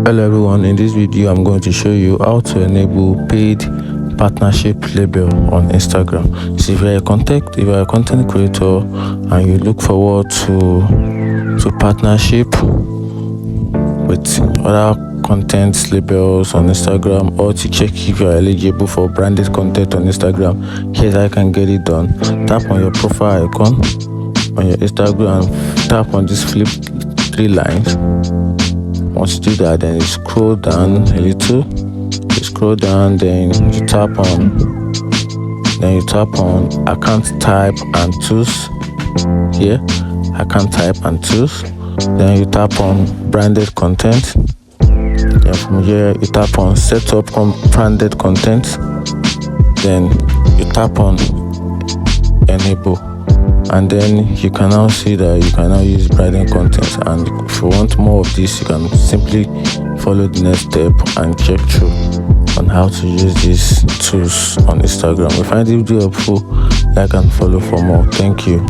Hello everyone, in this video I'm going to show you how to enable paid partnership label on Instagram. So if you're a content creator and you look forward to partnership with other content labels on Instagram, or to check if you're eligible for branded content on Instagram, here's how you can get it done. Tap on your profile icon on your Instagram, tap on this flip 3 lines. Once you do that, then you scroll down a little, then you tap on account type and tools. Here, account type and tools. Then you tap on branded content. Then from here you tap on set up branded content. Then you tap on enable, and then you can now see that you can now use branded content. And if you want more of this, you can simply follow the next step and check through on how to use these tools on Instagram. If you find the video helpful, like and follow for more. Thank you.